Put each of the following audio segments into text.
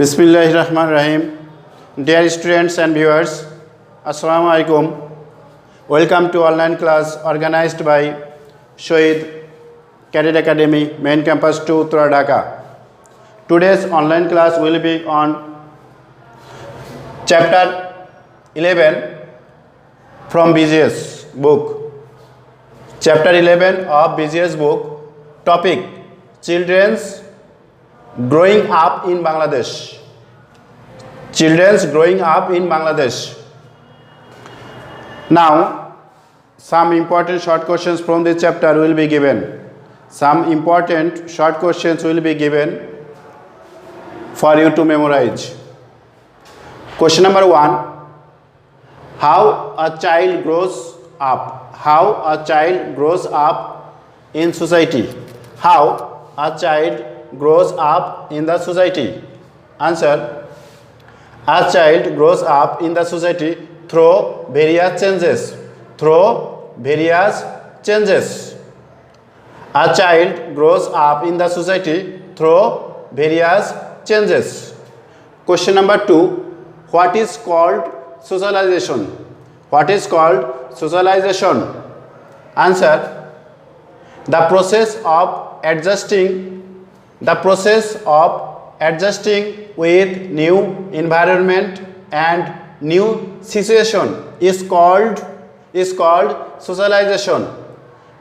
Bismillahirrahmanirrahim. Dear students and viewers, Assalamu alaikum. Welcome to online class organized by Shoaib Cadet Academy, Main Campus 2, Uttara Dhaka. Today's online class will be on Chapter 11 from BGS book. Chapter 11 of BGS book. Topic: Children's growing up in Bangladesh. Children's growing up in Bangladesh. Now, some important short questions from this chapter will be given. Some important short questions will be given for you to memorize. Question number 1. How a child grows up? How a child grows up in society? How a child grows up in the society? Answer: a child grows up in the society through various changes. Through various changes. A child grows up in the society through various changes. Question number 2. What is called socialization? What is called socialization? Answer: the process of adjusting with new environment and new situation is called socialization.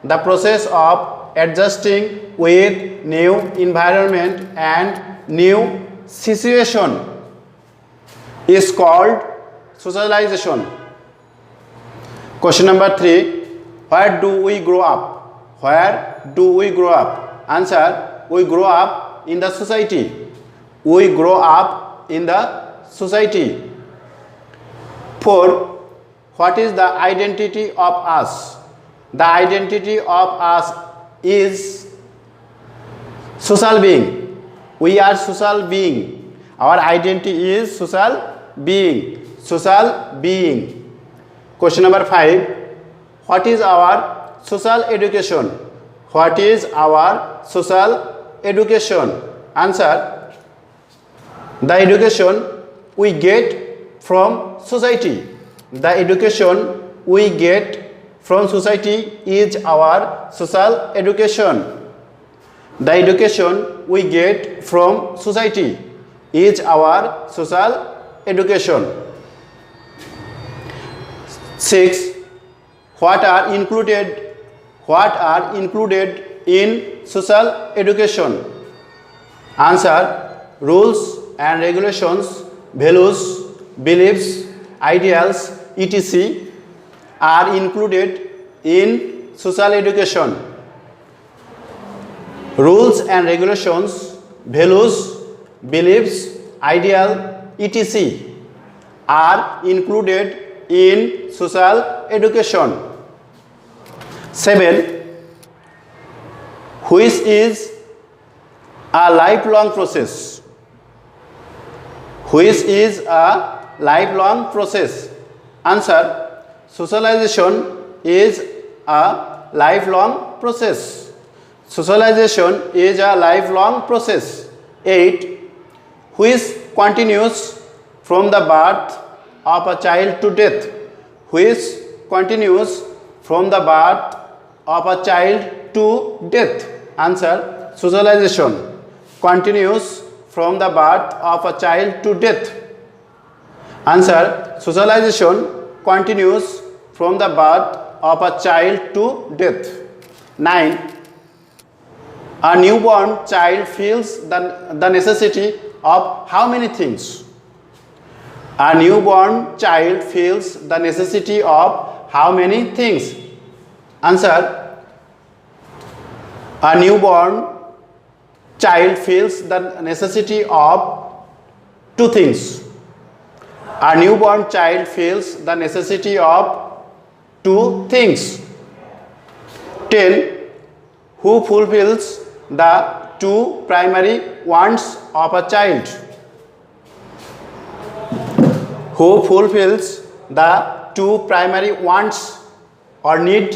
The process of adjusting with new environment and new situation is called socialization. Question number 3. Where do we grow up? Where do we grow up? Answer: we grow up in the society. We grow up in the society. 4. What is the identity of us? The identity of us is social being. We are social being. Our identity is social being. Social being. Question number 5. What is our social education? What is our social education? Answer: the education we get from society. The education we get from society is our social education. The education we get from society is our social education. 6. What are included in social education? Answer: rules and regulations, values, beliefs, ideals, etc. are included in social education. Rules and regulations, values, beliefs, ideal, etc. are included in social education. 7. Which is a lifelong process? Which is a lifelong process? Answer: socialization is a lifelong process. Socialization is a lifelong process. 8. Which continues from the birth of a child to death? Which continues from the birth of a child to death? Answer: socialization continues from the birth of a child to death. Answer: socialization continues from the birth of a child to death. 9. A newborn child feels the necessity of how many things? A newborn child feels the necessity of how many things? Answer: a newborn child feels the necessity of 2 things. A newborn child feels the necessity of 2 things. 10. Who fulfills the 2 primary wants of a child? Who fulfills the 2 primary wants or need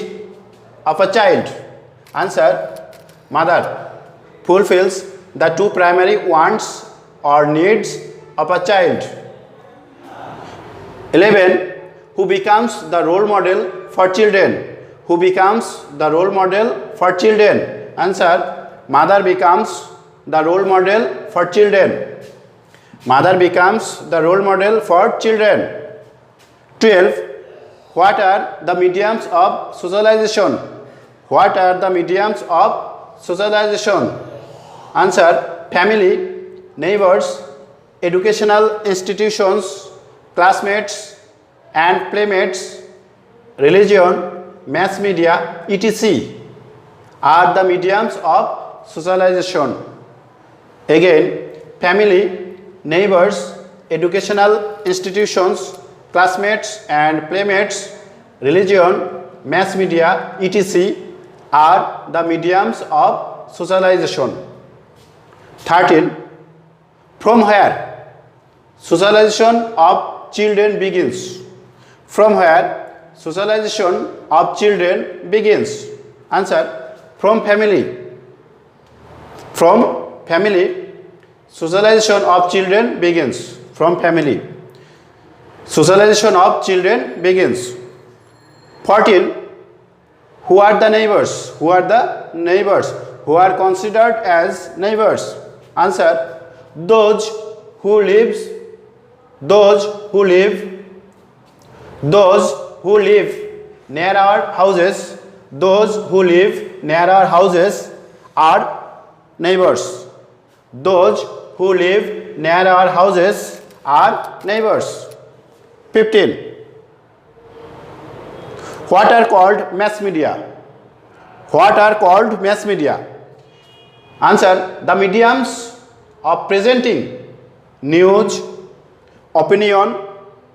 of a child? Answer: mother fulfills the 2 primary wants or needs of a child. 11. Who becomes the role model for children? Who becomes the role model for children? Answer. Mother becomes the role model for children. Mother becomes the role model for children. 12. What are the mediums of socialization? What are the mediums of socialization? Answer. Family, neighbors, educational institutions, classmates and playmates, religion, mass media, etc. are the mediums of socialization. Again, family, neighbors, educational institutions, classmates and playmates, religion, mass media, etc. are the mediums of socialization. 13. From where socialization of children begins? From where socialization of children begins? Answer. From family. From family, socialization of children begins. From family, socialization of children begins. 14. Who are the neighbors? Who are the neighbors? Who are considered as neighbors? Answer. Those who live near our houses. Those who live near our houses are neighbors. Those who live near our houses are neighbors. 15. What are called mass media? What are called mass media? Answer. The mediums of presenting news, opinion,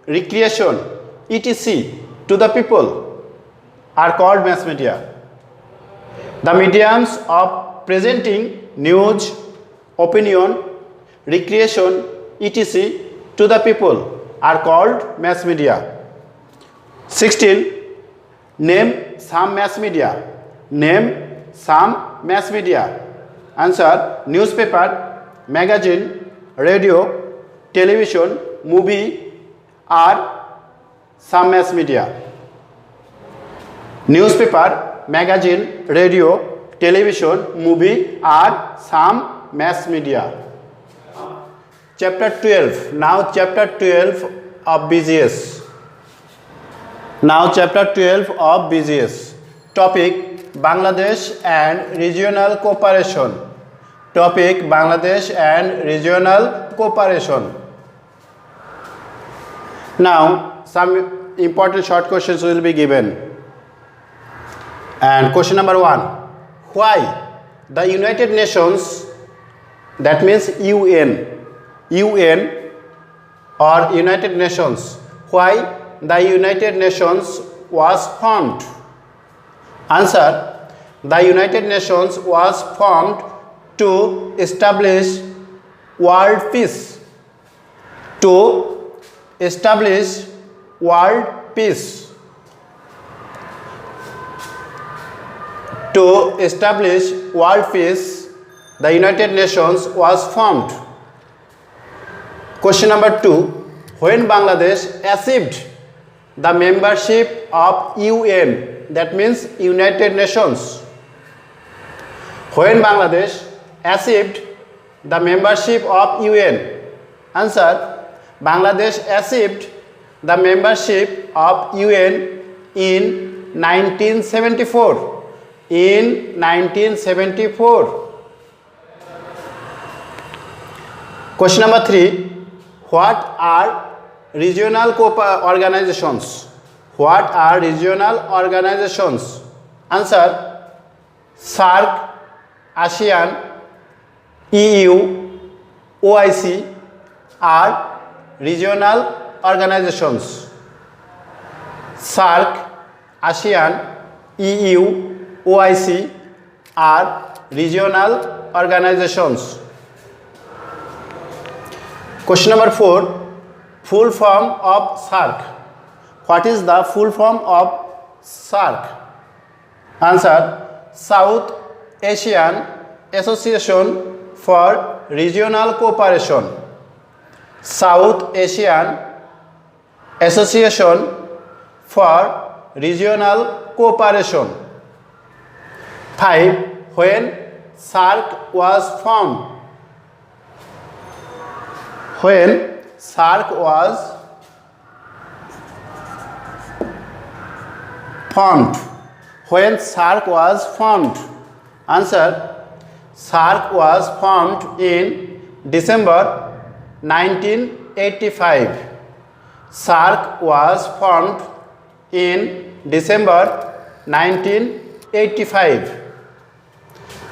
recreation, etc. to the people are called mass media. The mediums of presenting news, opinion, recreation, etc. to the people are called mass media. 16. Name some mass media. Name some mass media. Answer. Newspaper, magazine, radio, television, movie are some mass media. Newspaper, magazine, radio, television, movie are some mass media. Chapter 12. Now chapter 12 of BGS. Now chapter 12 of BGS. Topic: Bangladesh and regional cooperation. Topic: Bangladesh and regional cooperation. Now some important short questions will be given. And question number 1. Why the United Nations, that means UN or United Nations, why the United Nations was formed? Answer. The United Nations was formed to establish world peace. To establish world peace. To establish world peace, the United Nations was formed. Question number 2. When Bangladesh achieved the membership of UN, that means United Nations. When Bangladesh achieved the membership of UN? Answer. Bangladesh achieved the membership of UN in 1974. In 1974. Question number 3. What are regional organizations? What are regional organizations? Answer. SAARC, ASEAN, EU, OIC are regional organizations. SAARC, ASEAN, EU, OIC are regional organizations. Question number 4. Full form of SAARC. What is the full form of SAARC? Answer. South Asian Association for Regional Cooperation. South Asian Association for Regional Cooperation. 5. When SAARC was formed. When SAARC was formed. When SAARC was formed. Answer: SAARC was formed in December 1985. SAARC was formed in December 1985.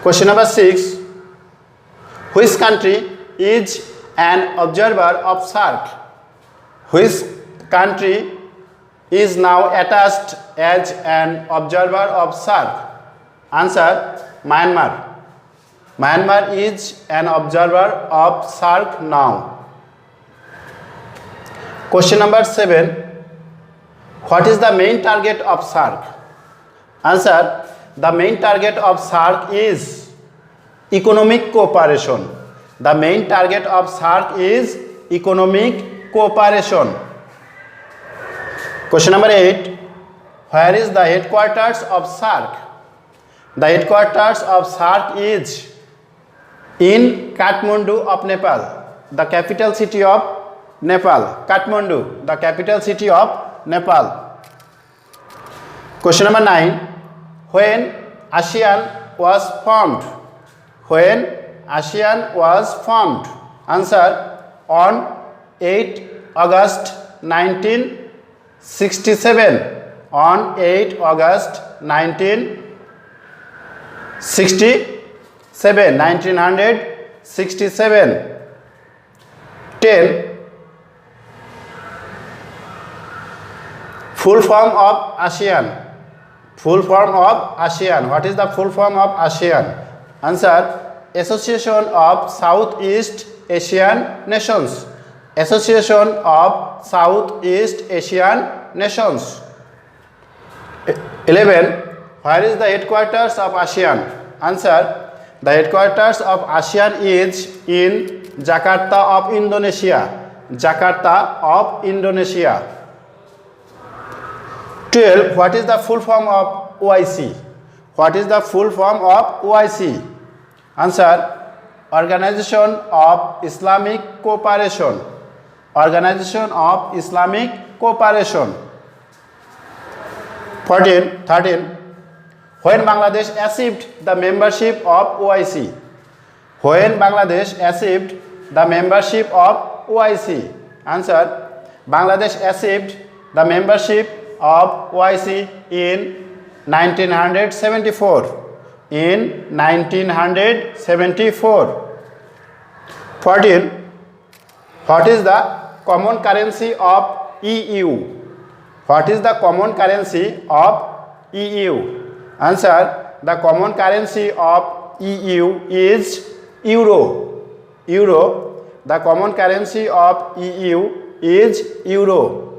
Question number 6. Which country is an observer of SAARC? Which country is now attached as an observer of SAARC? Answer: Myanmar. Myanmar is an observer of SAARC now. Question number 7. What is the main target of SAARC? Answer: the main target of SAARC is economic cooperation. The main target of SAARC is economic cooperation. Question number 8. Where is the headquarters of SAARC? The headquarters of SAARC is in Kathmandu of Nepal, the capital city of Nepal. Kathmandu, the capital city of Nepal. Question number 9. When ASEAN was formed? When ASEAN was formed? Answer: on 8 August 1967. On 8 August 1967. 10. Full form of ASEAN. Full form of ASEAN. What is the full form of ASEAN? Answer: Association of Southeast Asian Nations. Association of Southeast Asian Nations. 11. Where is the headquarters of ASEAN? Answer: the headquarters of ASEAN is in Jakarta of Indonesia. Jakarta of Indonesia. 12. What is the full form of OIC? What is the full form of OIC? Answer: Organization of Islamic Cooperation. Organization of Islamic Cooperation. 13. When Bangladesh achieved the membership of OIC? When Bangladesh achieved the membership of OIC? Answer: Bangladesh achieved the membership of OIC in 1974. In 1974. 14. What is the common currency of EU? What is the common currency of EU? Answer: the common currency of EU is euro. Euro. The common currency of EU is euro.